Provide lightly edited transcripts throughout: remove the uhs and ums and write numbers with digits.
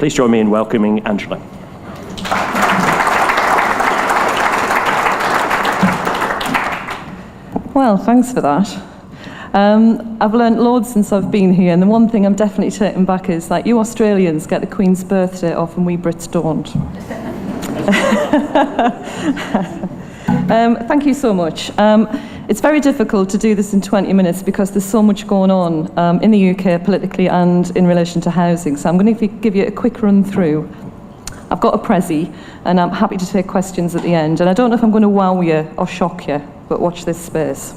Please join me in welcoming Angela. Well, thanks for that. I've learnt loads since I've been here, and the one thing I'm definitely taking back is that you Australians get the Queen's birthday off and we Brits don't. Thank you so much. It's very difficult to do this in 20 minutes because there's so much going on in the UK politically and in relation to housing. So I'm going to give you a quick run through. I've got a prezi and I'm happy to take questions at the end. And I don't know if I'm going to wow you or shock you, but watch this space.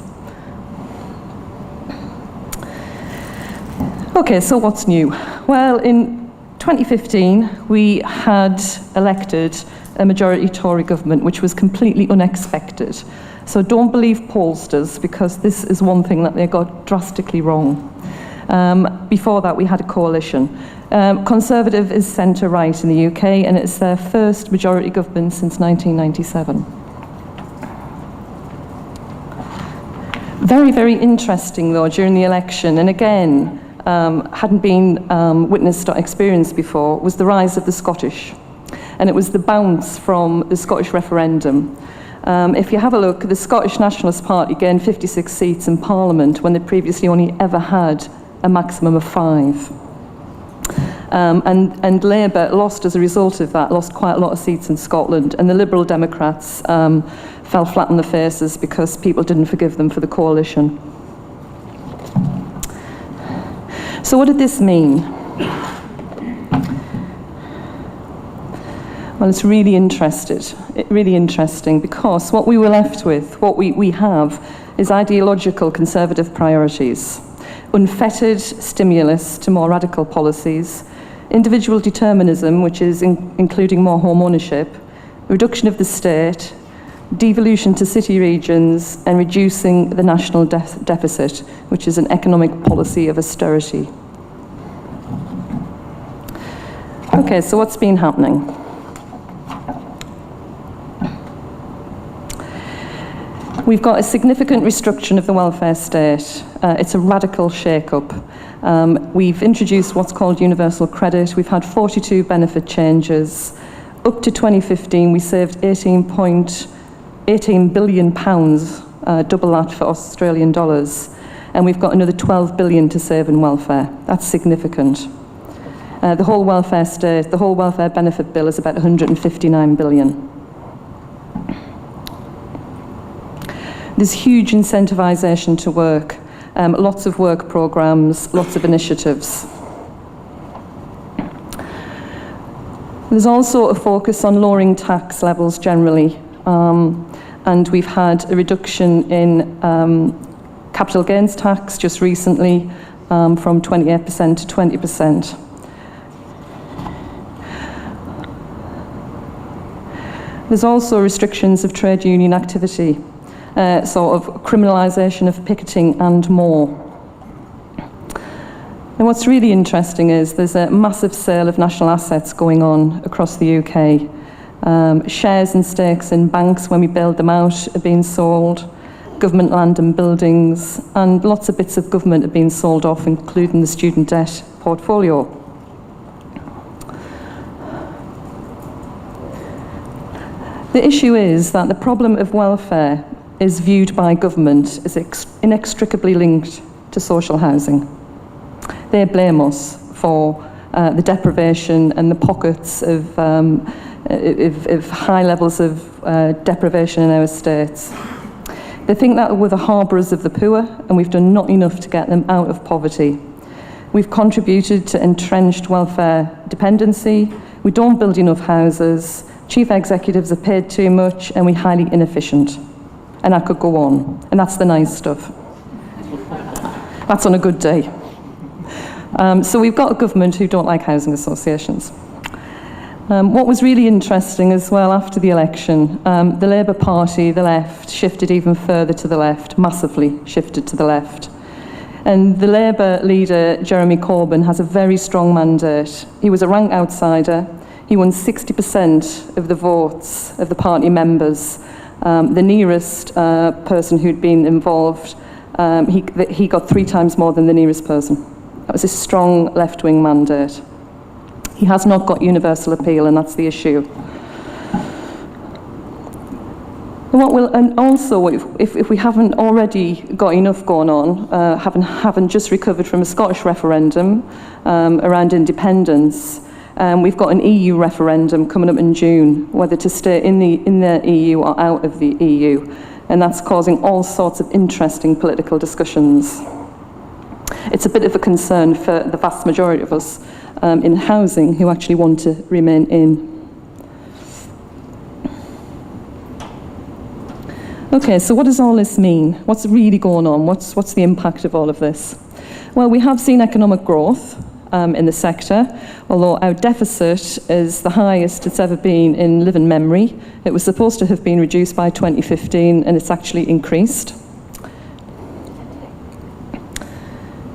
Okay, so what's new? Well, in 2015, we had elected a majority Tory government, which was completely unexpected. So don't believe pollsters, because this is one thing that they got drastically wrong. Before that, we had a coalition. Conservative is centre-right in the UK, and it's their first majority government since 1997. Very, very interesting, though, during the election, and again, hadn't been witnessed or experienced before, was the rise of the Scottish. And it was the bounce from the Scottish referendum. If you have a look, the Scottish Nationalist Party gained 56 seats in Parliament when they previously only ever had a maximum of 5. And Labour lost as a result of that, lost quite a lot of seats in Scotland, and the Liberal Democrats fell flat on their faces because people didn't forgive them for the coalition. So what did this mean? Well, it's really interesting because what we were left with, what we have, is ideological conservative priorities, unfettered stimulus to more radical policies, individual determinism, which is including more home ownership, reduction of the state, devolution to city regions, and reducing the national deficit, which is an economic policy of austerity. Okay, so what's been happening? We've got a significant restructuring of the welfare state. It's a radical shake-up. We've introduced what's called universal credit. We've had 42 benefit changes. Up to 2015, we saved £18 billion, double that for Australian dollars. And we've got another 12 billion to save in welfare. That's significant. The whole welfare state, the whole welfare benefit bill is about 159 billion. There's huge incentivisation to work, lots of work programmes, lots of initiatives. There's also a focus on lowering tax levels generally, and we've had a reduction in capital gains tax just recently from 28% to 20%. There's also restrictions of trade union activity. Sort of criminalisation of picketing and more. And what's really interesting is there's a massive sale of national assets going on across the UK. Shares and stakes in banks, when we bailed them out, are being sold. Government land and buildings, and lots of bits of government are being sold off, including the student debt portfolio. The issue is that the problem of welfare is viewed by government as inextricably linked to social housing. They blame us for the deprivation and the pockets of high levels of deprivation in our estates. They think that we're the harbourers of the poor, and we've done not enough to get them out of poverty. We've contributed to entrenched welfare dependency. We don't build enough houses. Chief executives are paid too much, and we're highly inefficient. And I could go on, and that's the nice stuff. That's on a good day. So we've got a government who don't like housing associations. What was really interesting as well after the election, the Labour Party, the left, shifted even further to the left, massively shifted to the left. And the Labour leader, Jeremy Corbyn, has a very strong mandate. He was a rank outsider. He won 60% of the votes of the party members. The nearest person who'd been involved, he got 3 times more than the nearest person. That was a strong left-wing mandate. He has not got universal appeal, and that's the issue. And also, if we haven't already got enough going on, haven't just recovered from a Scottish referendum around independence, we've got an EU referendum coming up in June, whether to stay in the EU or out of the EU, and that's causing all sorts of interesting political discussions. It's a bit of a concern for the vast majority of us in housing who actually want to remain in. Okay, so what does all this mean? What's really going on? What's the impact of all of this? Well, we have seen economic growth in the sector, although our deficit is the highest it's ever been in living memory. It was supposed to have been reduced by 2015, and it's actually increased.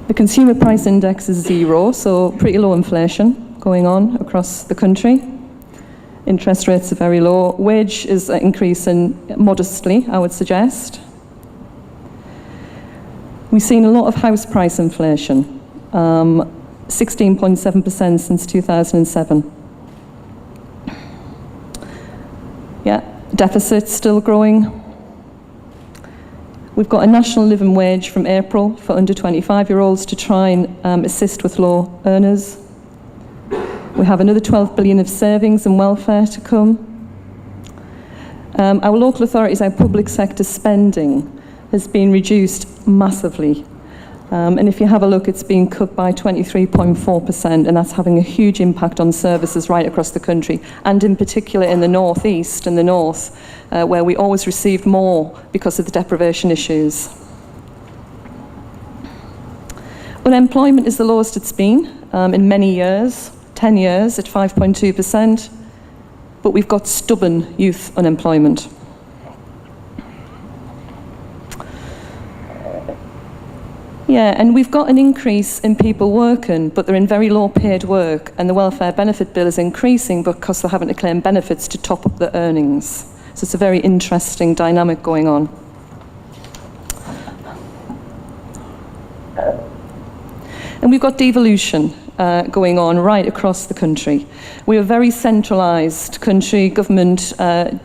The consumer price index is 0, so pretty low inflation going on across the country. Interest rates are very low. Wage is increasing modestly, I would suggest. We've seen a lot of house price inflation, 16.7% since 2007. Yeah, deficit still growing. We've got a national living wage from April for under 25-year-olds to try and assist with low earners. We have another 12 billion of savings and welfare to come. Our local authorities, our public sector spending has been reduced massively. And if you have a look, it's been cut by 23.4%, and that's having a huge impact on services right across the country, and in particular in the North East and the North, where we always received more because of the deprivation issues. Unemployment is the lowest it's been in many years. 10 years at 5.2%, but we've got stubborn youth unemployment. Yeah, and we've got an increase in people working, but they're in very low paid work, and the welfare benefit bill is increasing because they're having to claim benefits to top up their earnings. So it's a very interesting dynamic going on. And we've got devolution going on right across the country. We are a very centralised country. Government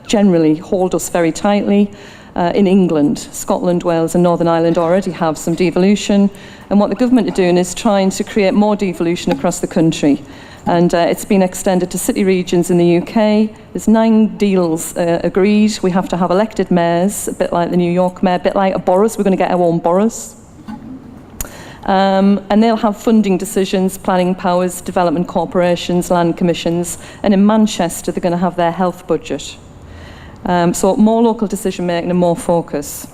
generally hold us very tightly. In England, Scotland, Wales and Northern Ireland already have some devolution, and what the government are doing is trying to create more devolution across the country. And it's been extended to city regions in the UK. There's 9 deals agreed. We have to have elected mayors, a bit like the New York mayor, a bit like a boroughs. We're going to get our own boroughs. And they'll have funding decisions, planning powers, development corporations, land commissions, and in Manchester they're going to have their health budget. So more local decision making and more focus.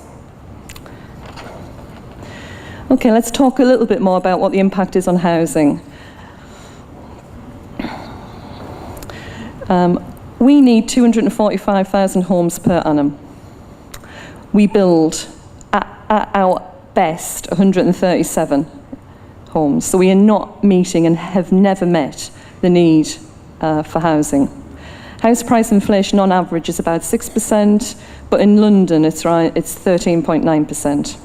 Okay, let's talk a little bit more about what the impact is on housing. We need 245,000 homes per annum. We build at our best 137 homes. So we are not meeting and have never met the need for housing. House price inflation on average is about 6%, but in London it's 13.9%.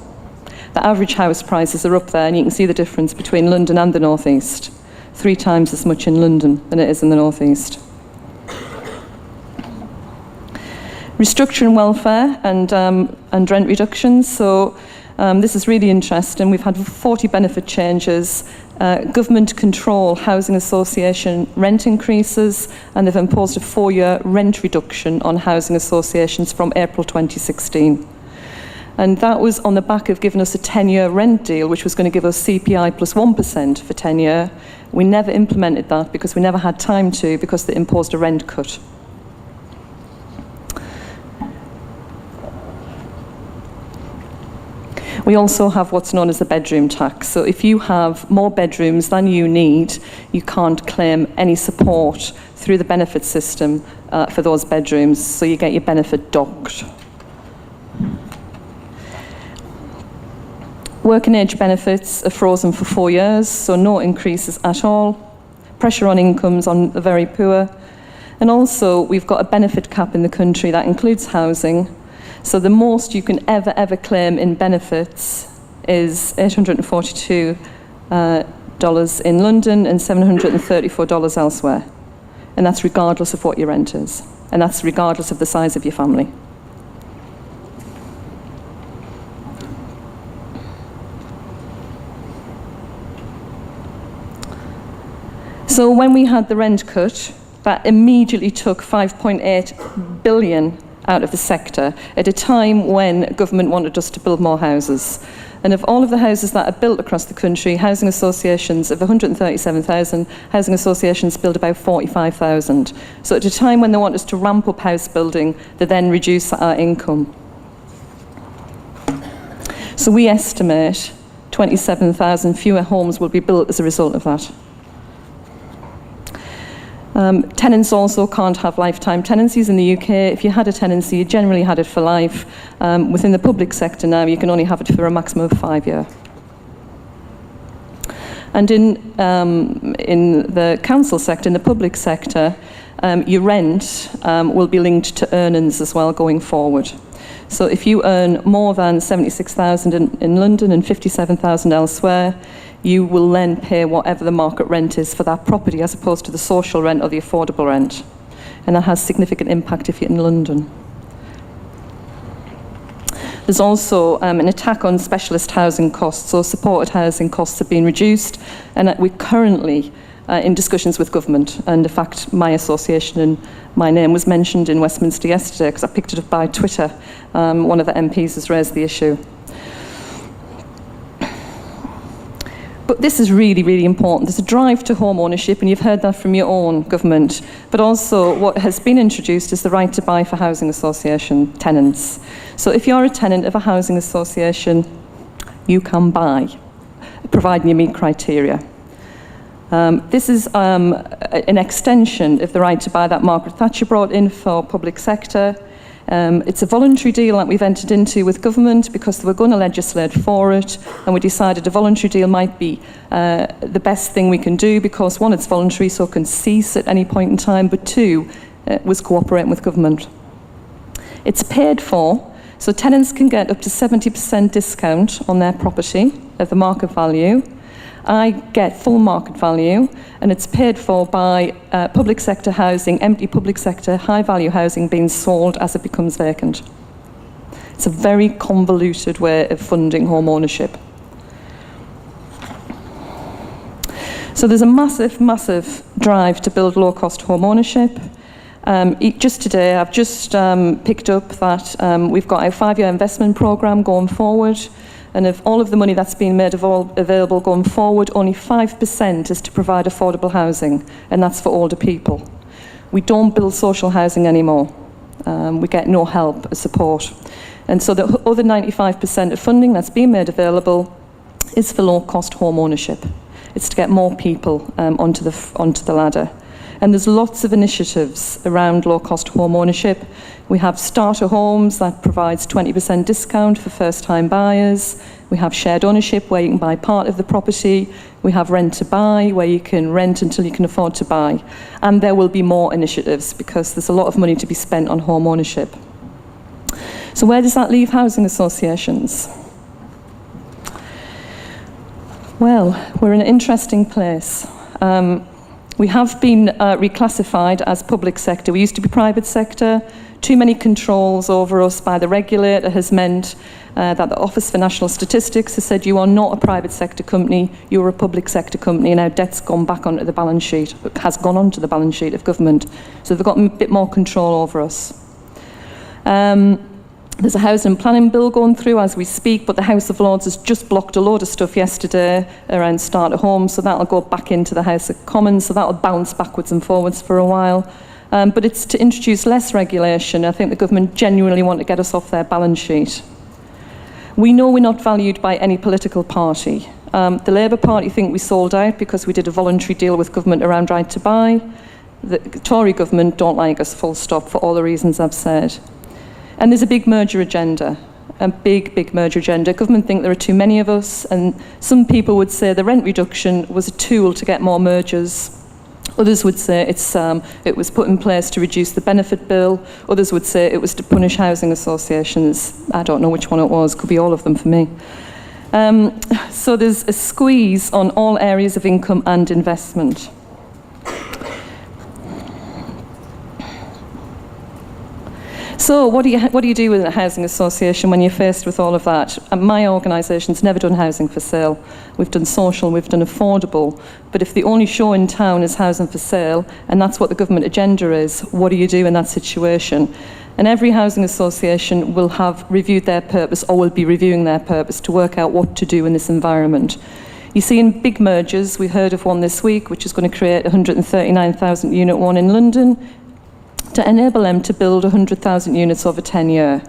The average house prices are up there, and you can see the difference between London and the North East. 3 times as much in London than it is in the North East. Restructuring welfare and rent reductions. So this is really interesting. We've had 40 benefit changes. Government control housing association rent increases, and they've imposed a 4-year rent reduction on housing associations from April 2016. And that was on the back of giving us a 10-year rent deal, which was going to give us CPI plus 1% for 10 years. We never implemented that because we never had time to, because they imposed a rent cut. We also have what's known as the bedroom tax. So if you have more bedrooms than you need, you can't claim any support through the benefit system for those bedrooms, so you get your benefit docked. Working age benefits are frozen for 4 years, so no increases at all. Pressure on incomes on the very poor. And also, we've got a benefit cap in the country that includes housing. So the most you can ever claim in benefits is £842 in London and $734 elsewhere. And that's regardless of what your rent is. And that's regardless of the size of your family. So when we had the rent cut, that immediately took 5.8 billion out of the sector at a time when government wanted us to build more houses. And of all of the houses that are built across the country, housing associations, of 137,000, housing associations build about 45,000. So at a time when they want us to ramp up house building, they then reduce our income. So we estimate 27,000 fewer homes will be built as a result of that. Tenants also can't have lifetime tenancies in the UK. If you had a tenancy, you generally had it for life. Within the public sector now, you can only have it for a maximum of 5 years. And in the council sector, in the public sector, your rent will be linked to earnings as well going forward. So if you earn more than 76,000 in London and 57,000 elsewhere, you will then pay whatever the market rent is for that property as opposed to the social rent or the affordable rent. And that has significant impact if you're in London. There's also an attack on specialist housing costs, so supported housing costs have been reduced, and we're currently in discussions with government. And in fact, my association and my name was mentioned in Westminster yesterday because I picked it up by Twitter. One of the MPs has raised the issue. But this is really, really important. There's a drive to home ownership, and you've heard that from your own government. But also what has been introduced is the right to buy for housing association tenants. So if you're a tenant of a housing association, you can buy, providing you meet criteria. This is an extension of the right to buy that Margaret Thatcher brought in for public sector. It's a voluntary deal that we've entered into with government because they were going to legislate for it, and we decided a voluntary deal might be the best thing we can do because, one, it's voluntary, so it can cease at any point in time, but two, it was cooperating with government. It's paid for, so tenants can get up to 70% discount on their property of the market value. I get full market value, and it's paid for by public sector housing, empty public sector, high value housing being sold as it becomes vacant. It's a very convoluted way of funding home ownership. So there's a massive, massive drive to build low cost home ownership. Just today, I've just picked up that we've got a 5-year investment programme going forward. And of all of the money that's been made available going forward, only 5% is to provide affordable housing, and that's for older people. We don't build social housing anymore. We get no help or support. And so the other 95% of funding that's been made available is for low-cost home ownership. It's to get more people onto the ladder. And there's lots of initiatives around low-cost home ownership. We have starter homes that provides 20% discount for first-time buyers. We have shared ownership where you can buy part of the property. We have rent to buy where you can rent until you can afford to buy. And there will be more initiatives because there's a lot of money to be spent on home ownership. So where does that leave housing associations? Well, we're in an interesting place. We have been reclassified as public sector. We used to be private sector. Too many controls over us by the regulator has meant that the Office for National Statistics has said you are not a private sector company, you're a public sector company, and our debt's gone back onto the balance sheet, has gone onto the balance sheet of government. So they've got a bit more control over us. There's a housing and planning bill going through as we speak, but the House of Lords has just blocked a load of stuff yesterday around starter homes, so that'll go back into the House of Commons, so that'll bounce backwards and forwards for a while. But it's to introduce less regulation. I think the government genuinely want to get us off their balance sheet. We know we're not valued by any political party. The Labour Party think we sold out because we did a voluntary deal with government around right to buy. The Tory government don't like us, full stop, for all the reasons I've said. And there's a big merger agenda, a big merger agenda. Government think there are too many of us, and some people would say the rent reduction was a tool to get more mergers. Others would say it was put in place to reduce the benefit bill. Others would say it was to punish housing associations. I don't know which one it was, could be all of them for me. So there's a squeeze on all areas of income and investment. So what do you do with a housing association when you're faced with all of that? My organisation's never done housing for sale. We've done social, we've done affordable. But if the only show in town is housing for sale, and that's what the government agenda is, what do you do in that situation? And every housing association will have reviewed their purpose, or will be reviewing their purpose, to work out what to do in this environment. You see, in big mergers, we heard of one this week, which is going to create 139,000 unit one in London, to enable them to build 100,000 units over 10 years.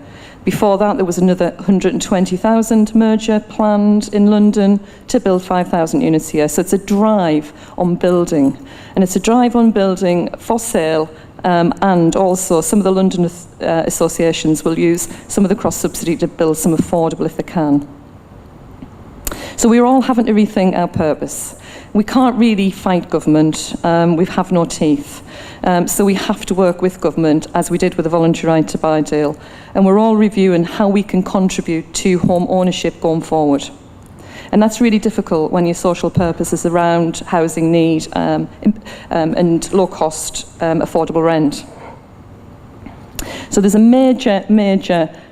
Before that, there was another 120,000 merger planned in London to build 5,000 units a year. So it's a drive on building. And it's a drive on building for sale, and also some of the London associations will use some of the cross-subsidy to build some affordable if they can. So we're all having to rethink our purpose. We can't really fight government. We have no teeth. So we have to work with government, as we did with the voluntary right to buy deal. And we're all reviewing how we can contribute to home ownership going forward. And that's really difficult when your social purpose is around housing need and low-cost affordable rent. So there's a major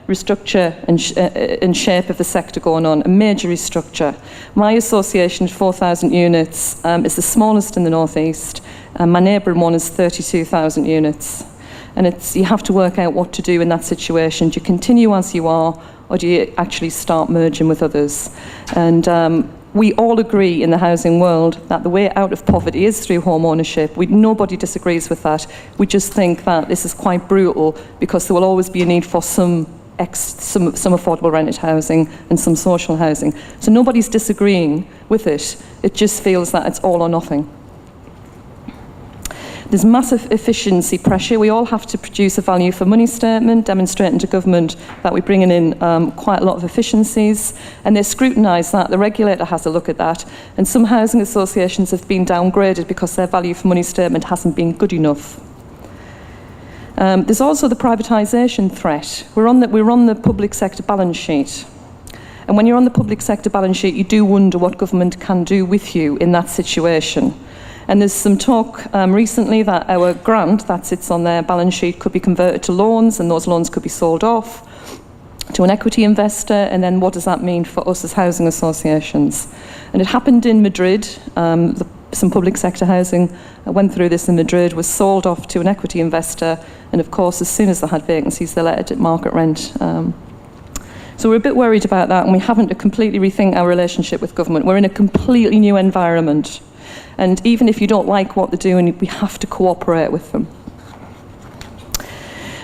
restructure and shape of the sector going on, a major restructure. My association, 4,000 units, is the smallest in the North East, and my neighbouring one is 32,000 units. And you have to work out what to do in that situation. Do you continue as you are, or do you actually start merging with others? And we all agree in the housing world that the way out of poverty is through home ownership. Nobody disagrees with that. We just think that this is quite brutal, because there will always be a need for some affordable rented housing and some social housing. So nobody's disagreeing with it. It just feels that it's all or nothing. There's massive efficiency pressure. We all have to produce a value for money statement, demonstrating to government that we're bringing in quite a lot of efficiencies, and they scrutinise that. The regulator has a look at that, and some housing associations have been downgraded because their value for money statement hasn't been good enough. There's also the privatisation threat. We're on the public sector balance sheet. And when you're on the public sector balance sheet, you do wonder what government can do with you in that situation. And there's some talk recently that our grant that sits on their balance sheet could be converted to loans, and those loans could be sold off to an equity investor. And then what does that mean for us as housing associations? And it happened in Madrid. Some public sector housing went through this in Madrid, was sold off to an equity investor, and of course, as soon as they had vacancies, they let it at market rent. So we're a bit worried about that, and we haven't to completely rethink our relationship with government. We're in a completely new environment. And even if you don't like what they're doing, we have to cooperate with them.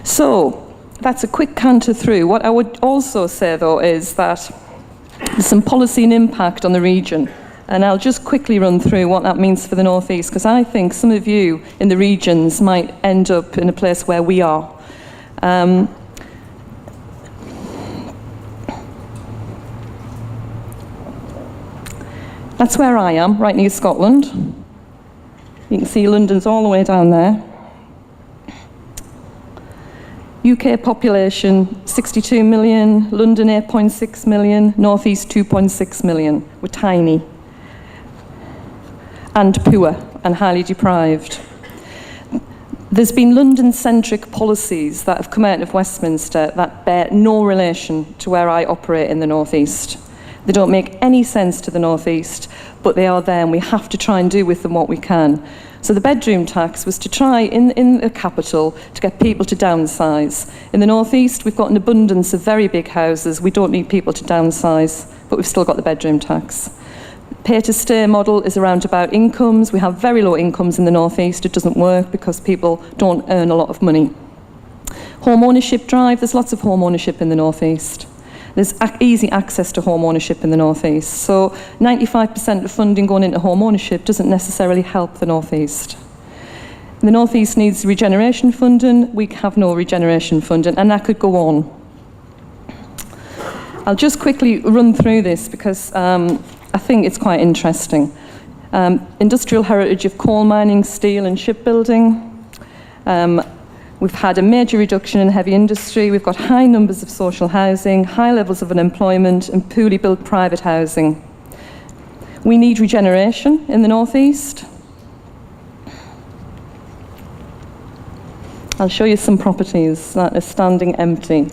So that's a quick canter through. What I would also say, though, is that there's some policy and impact on the region. And I'll just quickly run through what that means for the North East, because I think some of you in the regions might end up in a place where we are. That's where I am, right near Scotland. You can see London's all the way down there. UK population, 62 million, London 8.6 million, North East 2.6 million. We're tiny. And poor and highly deprived. There's been London-centric policies that have come out of Westminster that bear no relation to where I operate in the North East. They don't make any sense to the North East, but they are there, and we have to try and do with them what we can. So the bedroom tax was to try, in the capital, to get people to downsize. In the North East, we've got an abundance of very big houses. We don't need people to downsize, but we've still got the bedroom tax. Pay-to-stay model is around about incomes. We have very low incomes in the North East. It doesn't work because people don't earn a lot of money. Home ownership drive, there's lots of home ownership in the North East. There's easy access to home ownership in the North East. So 95% of funding going into home ownership doesn't necessarily help the North East. The North East needs regeneration funding. We have no regeneration funding, and that could go on. I'll just quickly run through this because I think it's quite interesting. Industrial heritage of coal mining, steel and shipbuilding. We've had a major reduction in heavy industry. We've got high numbers of social housing, high levels of unemployment, and poorly built private housing. We need regeneration in the North East. I'll show you some properties that are standing empty.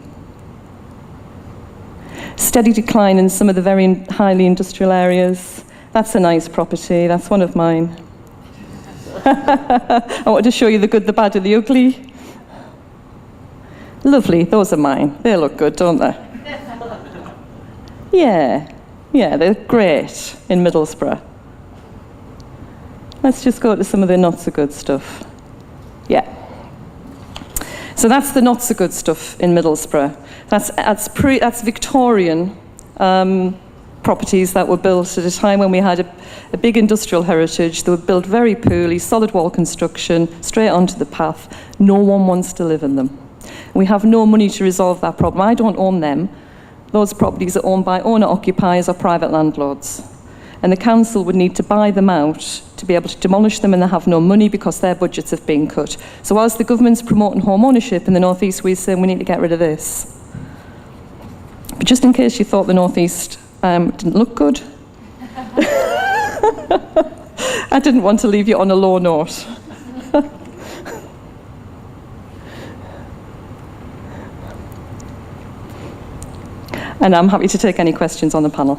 Steady decline in some of the very highly industrial areas. That's a nice property. That's one of mine. I wanted to show you the good, the bad, and the ugly. Lovely, those are mine. They look good, don't they? Yeah, they're great in Middlesbrough. Let's just go to some of the not so good stuff. Yeah. So that's the not so good stuff in Middlesbrough. That's Victorian properties that were built at a time when we had a big industrial heritage. They were built very poorly, solid wall construction, straight onto the path. No one wants to live in them. We have no money to resolve that problem. I don't own them. Those properties are owned by owner-occupiers or private landlords. And the council would need to buy them out to be able to demolish them, and they have no money because their budgets have been cut. So whilst the government's promoting home ownership in the North East, we're saying we need to get rid of this. But just in case you thought the North East didn't look good, I didn't want to leave you on a low note. And I'm happy to take any questions on the panel.